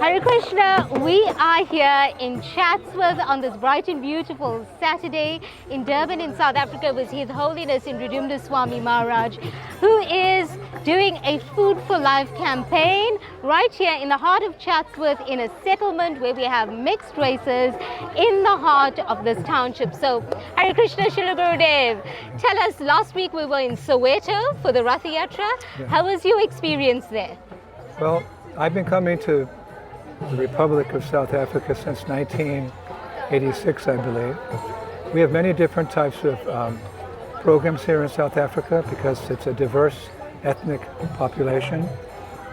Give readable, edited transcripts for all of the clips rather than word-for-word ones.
Hare Krishna, we are here in Chatsworth on this bright and beautiful Saturday in Durban in South Africa with His Holiness Indradyumna Swami Maharaj, who is doing a Food for Life campaign right here in the heart of Chatsworth in a settlement where we have mixed races in the heart of this township. So, Hare Krishna, Srila Gurudev, tell us, last week we were in Soweto for the Ratha Yatra. Yeah. How was your experience there? Well, I've been coming to the Republic of South Africa since 1986, I believe. We have many different types of programs here in South Africa because it's a diverse ethnic population.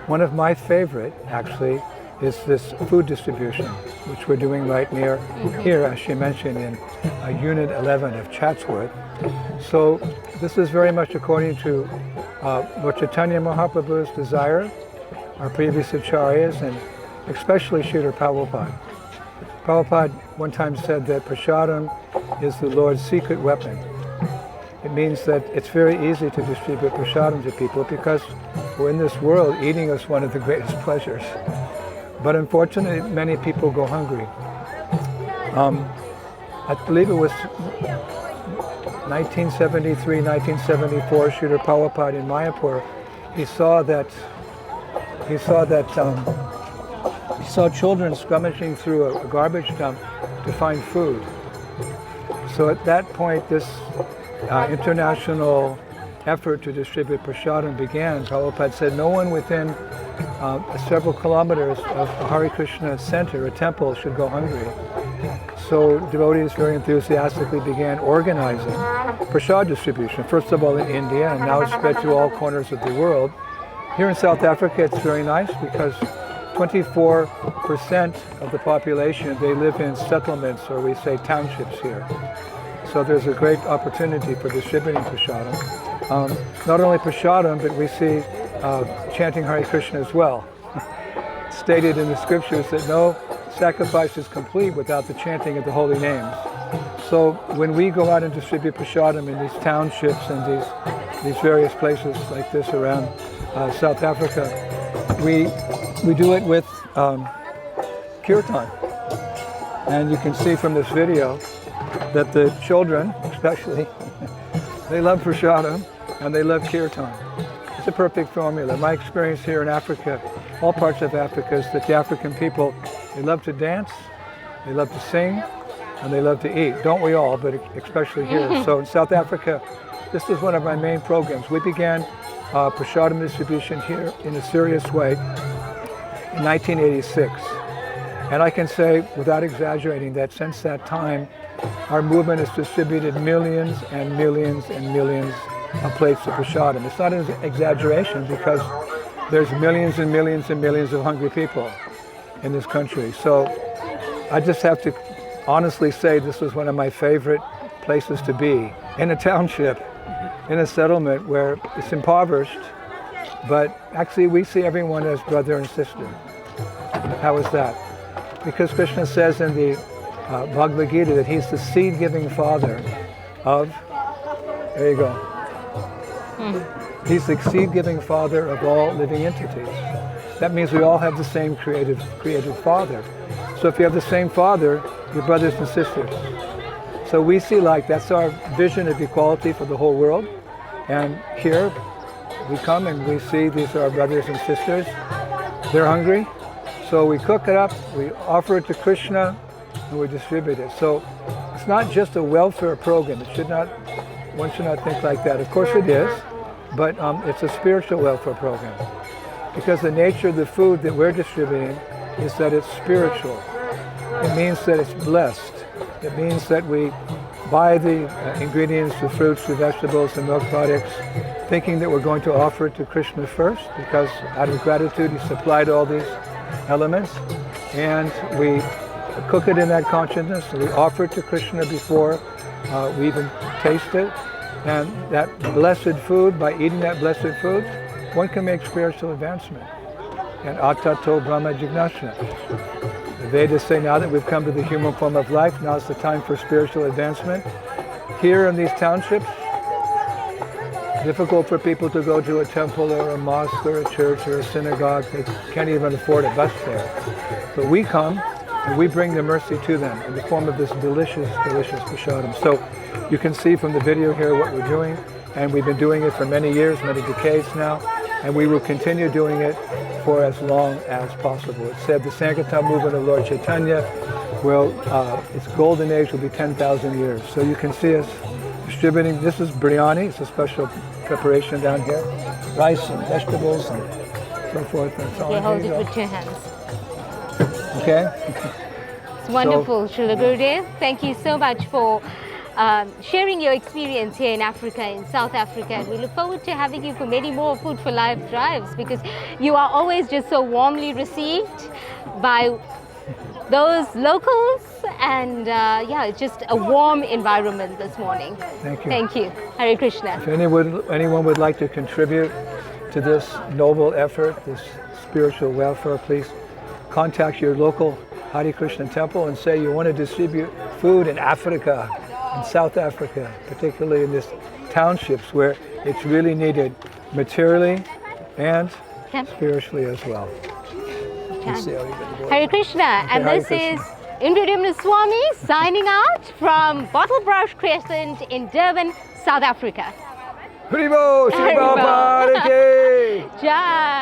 One of my favorite, actually, is this food distribution, which we're doing right near here, as she mentioned, in Unit 11 of Chatsworth. So this is very much according to Lord Chaitanya Mahaprabhu's desire, our previous acharyas, and especially Srila Prabhupada. Prabhupada one time said that prasadam is the Lord's secret weapon. It means that it's very easy to distribute prasadam to people because we're in this world, eating is one of the greatest pleasures. But unfortunately, many people go hungry. I believe it was 1973, 1974, Srila Prabhupada in Mayapur, he saw children scrummaging through a garbage dump to find food. So at that point, this international effort to distribute prasadam began. Prabhupada said no one within several kilometers of a Hare Krishna center, a temple, should go hungry. So devotees very enthusiastically began organizing prasad distribution, first of all in India, and now it's spread to all corners of the world. Here in South Africa, it's very nice because 24% of the population, they live in settlements, or we say townships here. So there's a great opportunity for distributing prasadam. Not only prasadam, but we see chanting Hare Krishna as well. Stated in the scriptures that no sacrifice is complete without the chanting of the holy names. So when we go out and distribute prasadam in these townships and these various places like this around South Africa, we do it with kirtan. And you can see from this video that the children, especially, they love prasadam and they love kirtan. It's a perfect formula. My experience here in Africa, all parts of Africa, is that the African people, they love to dance, they love to sing, and they love to eat. Don't we all, but especially here. So in South Africa, this is one of my main programs. We began prasadam distribution here in a serious way in 1986. And I can say, without exaggerating, that since that time, our movement has distributed millions and millions and millions of plates of prasadam. It's not an exaggeration because there's millions and millions and millions of hungry people in this country. So I just have to honestly say this was one of my favorite places to be, in a township, in a settlement where it's impoverished, but actually we see everyone as brother and sister. How is that? Because Krishna says in the Bhagavad Gita that he's the seed-giving father of, there you go. He's the seed-giving father of all living entities. That means we all have the same creative father. So if you have the same father, you're brothers and sisters. So we see that's our vision of equality for the whole world. And here we come and we see these are our brothers and sisters. They're hungry. So we cook it up, we offer it to Krishna, and we distribute it. So it's not just a welfare program. One should not think like that. Of course it is, but it's a spiritual welfare program. Because the nature of the food that we're distributing is that it's spiritual. It means that it's blessed. It means that we buy the ingredients, the fruits, the vegetables, the milk products, thinking that we're going to offer it to Krishna first, because out of gratitude he supplied all these elements, and we cook it in that consciousness, and we offer it to Krishna before we even taste it. And that blessed food, by eating that blessed food, one can make spiritual advancement. And atato brahma jignasya. The Vedas say now that we've come to the human form of life, now is the time for spiritual advancement. Here in these townships, difficult for people to go to a temple or a mosque or a church or a synagogue. They can't even afford a bus fare. But we come and we bring the mercy to them in the form of this delicious, delicious prasadam. So you can see from the video here what we're doing, and we've been doing it for many years, many decades now, and we will continue doing it for as long as possible. It said the Sankirtan movement of Lord Chaitanya its golden age will be 10,000 years. So you can see us distributing. This is biryani. It's a special preparation down here. Rice and vegetables and so forth. And so on. Hold it with 2 hands. Okay. It's wonderful, Srila Gurudev. Thank you so much for sharing your experience here in Africa, in South Africa. And we look forward to having you for many more Food for Life drives, because you are always just so warmly received by those locals, and it's just a warm environment this morning. Thank you. Thank you. Hare Krishna. If anyone would like to contribute to this noble effort, this spiritual welfare, please contact your local Hare Krishna temple and say you want to distribute food in Africa, in South Africa, particularly in these townships where it's really needed materially and spiritually as well. Hare Krishna, and this is Indradyumna Swami signing out from Bottlebrush Crescent in Durban, South Africa. Haribo, Shri Prabhupada ki! Jai!